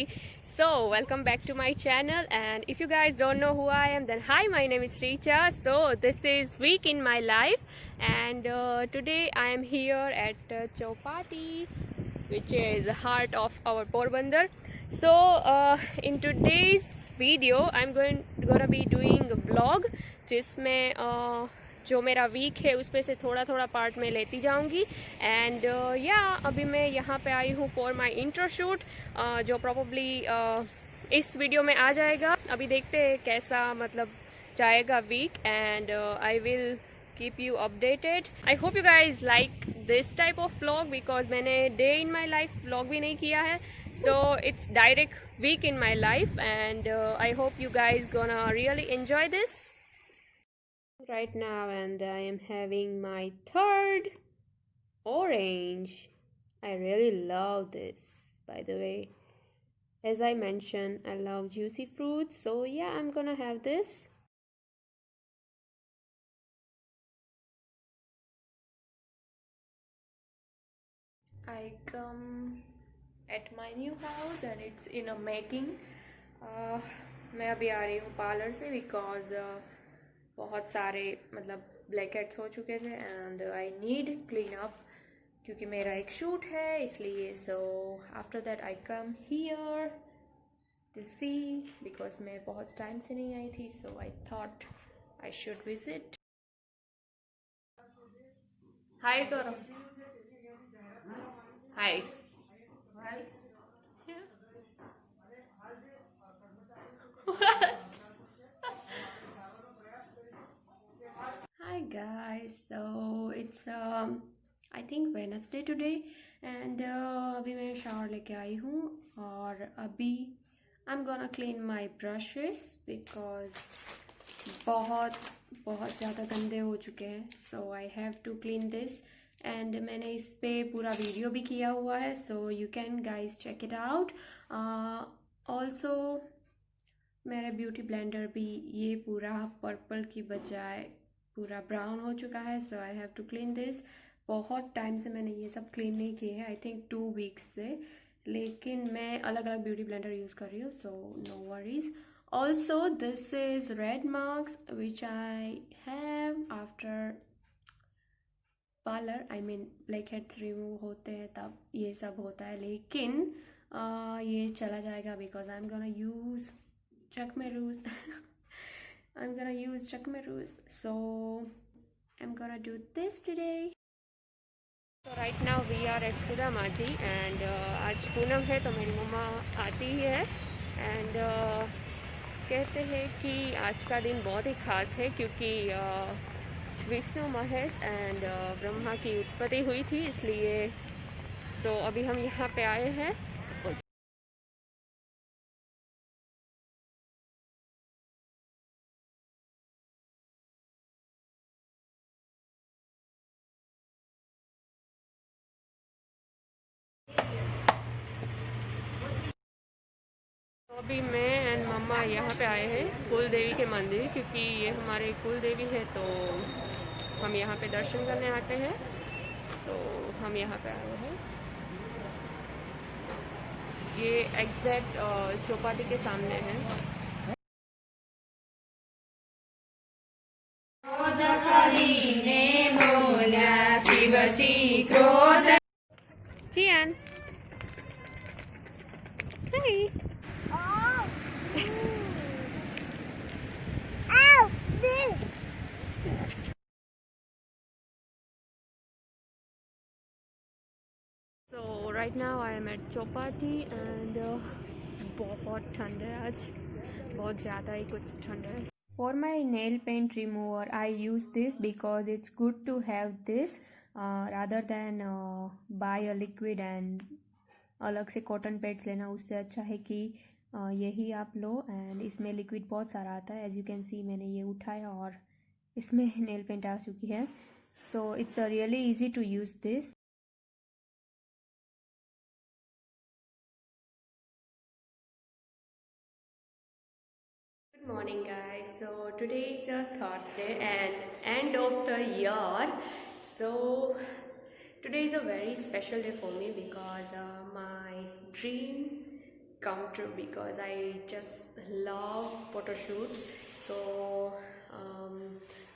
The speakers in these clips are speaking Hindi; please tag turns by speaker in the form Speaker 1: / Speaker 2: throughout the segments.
Speaker 1: everybody. So welcome back to my channel, and if you guys don't know who I am, then hi, my name is Richa. So this is week in my life, and today I am here at Chowpatty, which is the heart of our Porbandar. So in today's video I'm gonna be doing a vlog जिसमें जो मेरा वीक है उसमें से थोड़ा थोड़ा पार्ट में लेती जाऊंगी. एंड या अभी मैं यहाँ पे आई हूँ फॉर माय इंट्रो शूट, जो प्रॉब्ली इस वीडियो में आ जाएगा. अभी देखते हैं कैसा मतलब जाएगा week, and I will keep you updated. I hope you guys like this type of vlog because मैंने day in my life vlog भी नहीं किया है, so it's direct week in my life, and I hope you guys gonna really enjoy this right now. And I am having my third orange. I really love this, by the way. As I mentioned, I love juicy fruits, so yeah, I'm gonna have this. I come at my new house and it's in a making. मैं अभी आ रही हूँ पार्लर से बिकॉज बहुत सारे मतलब ब्लैक हेड्स हो चुके थे and I need clean up क्योंकि मेरा एक शूट है इसलिए. So after that I come here to see because मैं बहुत टाइम से नहीं आई थी, so I thought I should visit. Hi करो. Hi. Hi guys, so it's I think Wednesday today, and अभी मैं शावर लेके आई हूँ और अभी I'm gonna clean my brushes because बहुत बहुत ज़्यादा गंदे हो चुके हैं. So I have to clean this, and मैंने इस पे पूरा वीडियो भी किया हुआ है, so you can guys check it out. Also मेरा ब्यूटी ब्लेंडर भी ये पूरा पर्पल की बजाय पूरा ब्राउन हो चुका है, so I have to clean this. बहुत टाइम से मैंने ये सब क्लीन नहीं किए हैं, आई थिंक 2 वीक्स से, लेकिन मैं अलग अलग ब्यूटी ब्लेंडर यूज़ कर रही हूँ, so no worries. Also this is red marks which I have after parlour. I mean black heads remove होते हैं तब ये सब होता है, लेकिन ये चला जाएगा because I am gonna use Chakmerus. I'm gonna use Chakmerus, so I'm gonna do this today. So right now we are at Sudamaji, and आज पूनम है तो मेरी मम्मा आती ही है, and कहते हैं कि आज का दिन बहुत ही खास है क्योंकि विष्णु महेश एंड ब्रह्मा की उत्पत्ति हुई थी, इसलिए so अभी हम यहाँ पे आए हैं. अभी मैं एंड मम्मा यहाँ पे आए हैं कुल देवी के मंदिर, क्योंकि ये हमारे कुल देवी है तो हम यहाँ पे दर्शन करने आते हैं. सो हम यहाँ पे आए हैं. ये एग्जैक्ट चौपाटी के सामने है. Jian. Hey. So right now I am at Chowpatty, and बहुत ठंड है आज, बहुत ज़्यादा ही कुछ ठंड है. For my nail paint remover I use this because it's good to have this rather than buy a liquid and अलग से कॉटन पैड्स लेना. उससे अच्छा है कि यही आप लो, एंड इसमें लिक्विड बहुत सारा आता है. एज यू कैन सी मैंने ये उठाया और इसमें नेल पेंट आ चुकी है, so it's really easy to use this. Good morning guys. So today is a Thursday and end of the year, so today is a very special day for me because my dream come true because I just love photo shoots. So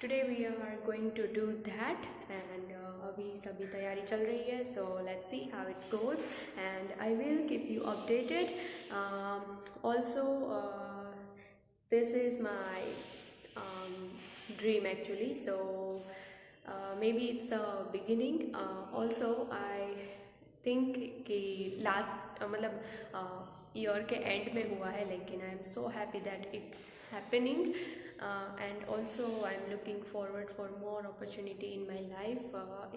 Speaker 1: today we are going to do that and अभी सभी तैयारी चल रही है. So let's see how it goes and I will keep you updated. Also this is my dream actually, so maybe it's the beginning. Also I think कि लास्ट मतलब ईयर के एंड में हुआ है, लेकिन I am so happy that it's happening and also I am looking forward for more opportunity in my life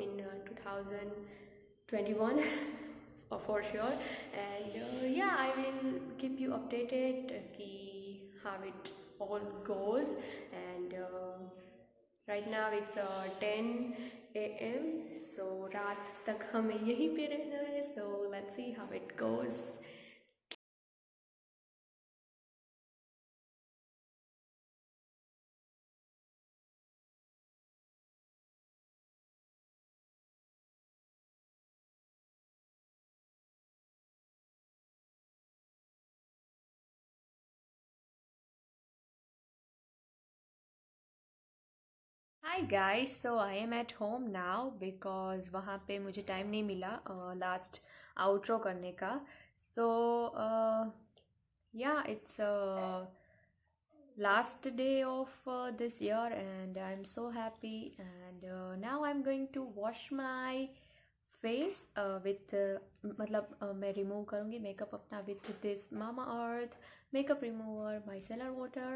Speaker 1: in 2021 for sure. And yeah, I will keep you updated ki how it all goes. And right now it's 10 AM, so रात तक हमें यहीं पे रहना है. So let's see how it goes. Hi guys, so I M at home now because वहाँ पे मुझे टाइम नहीं मिला लास्ट आउट्रो करने का. सो या it's last day of this year and I'm so happy. And now I'm going to wash my face with मतलब मैं रिमूव करूँगी मेकअप अपना with this Mamaearth makeup remover micellar water.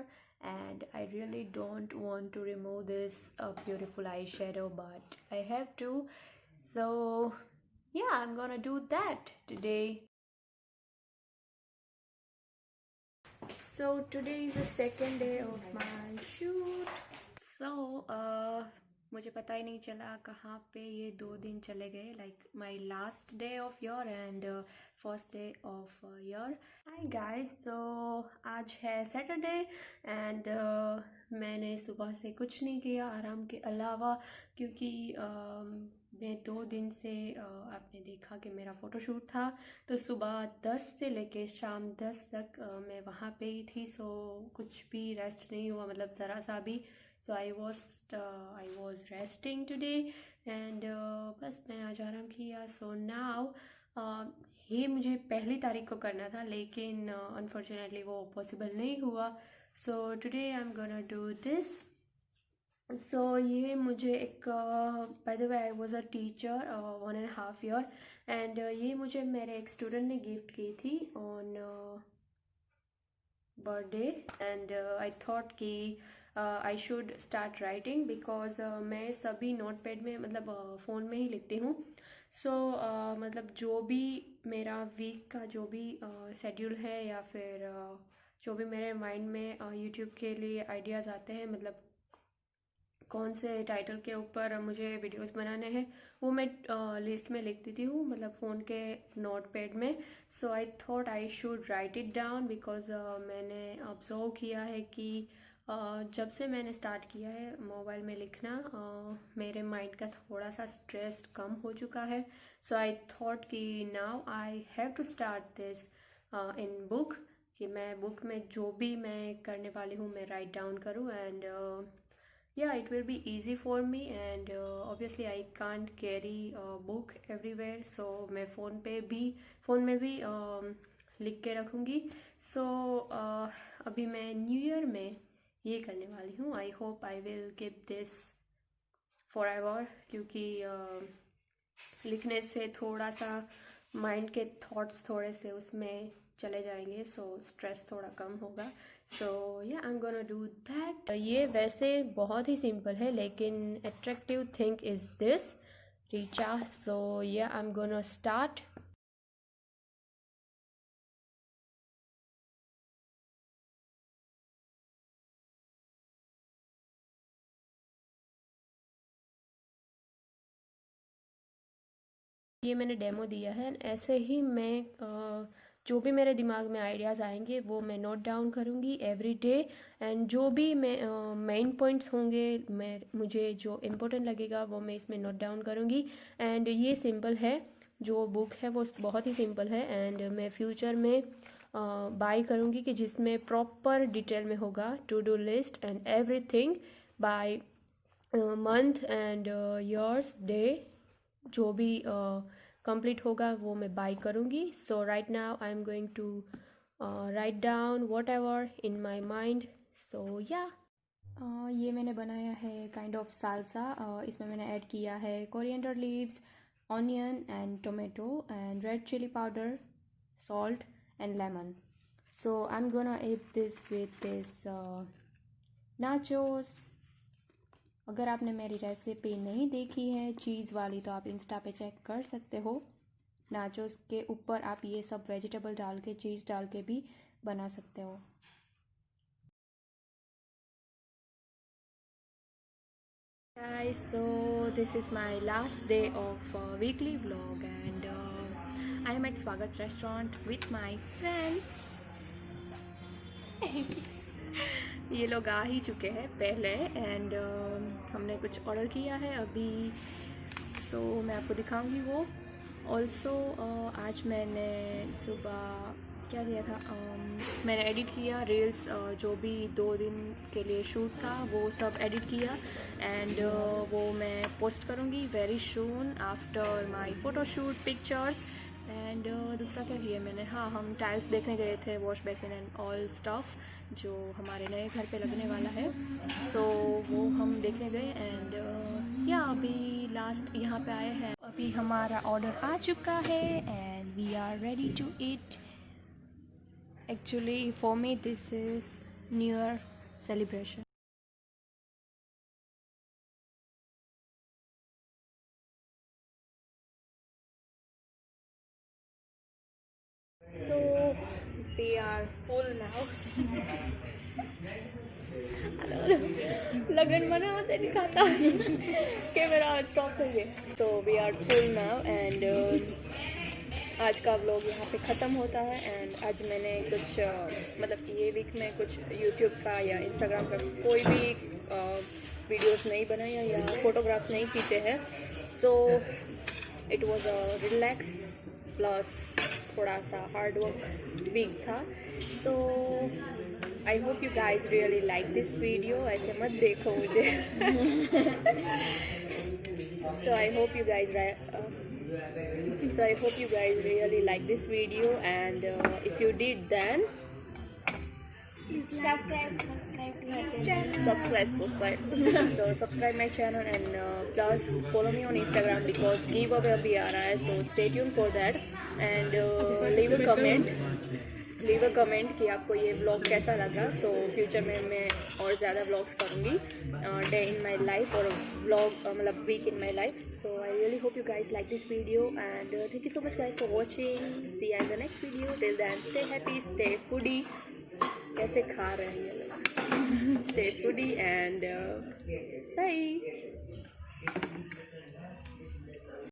Speaker 1: And I really don't want to remove this beautiful eyeshadow, but I have to. So yeah, I'm gonna do that today. So today is the second day of my shoot. So मुझे पता ही नहीं चला कहाँ पे ये 2 दिन चले गए. Like my last day of year and first day of year. Hi guys, so आज है सैटरडे एंड मैंने सुबह से कुछ नहीं किया आराम के अलावा, क्योंकि मैं 2 दिन से आपने देखा कि मेरा फ़ोटोशूट था, तो सुबह 10 से लेके शाम 10 तक मैं वहाँ पे ही थी. सो कुछ भी रेस्ट नहीं हुआ, मतलब ज़रा सा भी. So I was resting today and बस मैंने आज आराम किया. सो नाउ ये मुझे 1 तारीख को करना था, लेकिन अनफॉर्चुनेटली वो पॉसिबल नहीं हुआ. So today I am gonna do this. So ये मुझे एक by the way I was a teacher 1.5 year and ये मुझे मेरे एक स्टूडेंट ने गिफ्ट की थी on birthday. And I thought कि I should start writing because मैं सभी नोट पैड में मतलब फ़ोन में ही लिखती हूँ. सो मतलब जो भी मेरा वीक का जो भी शेड्यूल है या फिर जो भी मेरे माइंड में यूट्यूब के लिए आइडियाज़ आते हैं, मतलब कौन से टाइटल के ऊपर मुझे वीडियोस बनाने हैं, वो मैं लिस्ट में लिख देती हूँ, मतलब फ़ोन के नोट पैड में. So I thought I should write it down because मैंने ऑब्जर्व किया है कि जब से मैंने स्टार्ट किया है मोबाइल में लिखना, मेरे माइंड का थोड़ा सा स्ट्रेस कम हो चुका है. सो आई थॉट कि now I have to start this in book, कि मैं बुक में जो भी मैं करने वाली हूँ मैं राइट डाउन करूँ. And yeah, it will be easy for me. And obviously I can't carry a book everywhere, so मैं फ़ोन में भी लिख के रखूँगी. सो अभी मैं न्यू ईयर में ये करने वाली हूँ. I hope I will keep this for ever, क्योंकि लिखने से थोड़ा सा माइंड के थॉट्स थोड़े से उसमें चले जाएंगे, सो स्ट्रेस थोड़ा कम होगा. So yeah I am gonna do that. ये वैसे बहुत ही सिंपल है, लेकिन attractive thing is this Richa. So yeah I am gonna start. ये मैंने डेमो दिया है. ऐसे ही मैं जो भी मेरे दिमाग में आइडियाज़ आएंगे वो मैं नोट डाउन करूँगी एवरी डे. एंड जो भी मैं मेन पॉइंट्स होंगे, मुझे जो इम्पोर्टेंट लगेगा वो मैं इसमें नोट डाउन करूँगी. एंड ये सिंपल है, जो बुक है वो बहुत ही सिंपल है. एंड मैं फ्यूचर में बाय करूँगी कि जिसमें प्रॉपर डिटेल में होगा to do list and everything by month and years day, जो भी कंप्लीट होगा वो मैं बाय करूँगी. So right now I am going to write down whatever in my mind. So yeah ये मैंने बनाया है काइंड ऑफ सालसा. इसमें मैंने ऐड किया है coriander leaves, onion and tomato and red chilli powder, salt and lemon. So I am gonna eat this with this nachos. अगर आपने मेरी रेसिपी नहीं देखी है चीज़ वाली तो आप इंस्टा पे चेक कर सकते हो. नाचोस के ऊपर आप ये सब वेजिटेबल डाल के, चीज़ डाल के भी बना सकते हो. Guys, so this is my last day of weekly vlog and I am at Swagat restaurant with my friends. ये लोग आ ही चुके हैं पहले एंड हमने कुछ ऑर्डर किया है अभी. सो मैं आपको दिखाऊंगी वो. ऑल्सो आज मैंने सुबह क्या किया था, मैंने एडिट किया रील्स, जो भी 2 दिन के लिए शूट था वो सब एडिट किया एंड वो मैं पोस्ट करूँगी very soon after my photoshoot pictures. And दूसरा क्या किया मैंने, हाँ हम टाइल्स देखने गए थे, wash basin and all stuff जो हमारे नए घर पे लगने वाला है. सो वो हम देखने गए एंड या अभी लास्ट यहाँ पे आए हैं. अभी हमारा ऑर्डर आ चुका है and we are ready to eat. Actually, for me, this is New Year celebration. So we are full now. लगन बना होता नहीं खाता कैमरा स्टॉप हो गया. So we are full now and आज का व्लॉग यहाँ पे ख़त्म होता है. एंड आज मैंने कुछ मतलब ये वीक में कुछ यूट्यूब का या इंस्टाग्राम का कोई भी वीडियोस नहीं बनाया या फोटोग्राफ्स नहीं खींचे हैं. So it was a relax plus थोड़ा सा हार्ड वर्क वीक था. So I hope you guys really like this video. ऐसे मत देखो मुझे. So I hope you guys really like this video and if you did then subscribe so subscribe my channel and plus follow me on Instagram because giveaway abhi aa raha hai, so stay tuned for that and leave a comment कि आपको ये व्लॉग कैसा लगा. सो फ्यूचर में मैं और ज़्यादा व्लॉग्स करूँगी डे इन माई लाइफ और व्लॉग मतलब week in my life. So I really hope you guys like this video and thank you so much guys for watching. See you in the next video. Till then stay happy, stay foodie. कैसे खा रहे हैं ये लोग. Stay foodie and bye.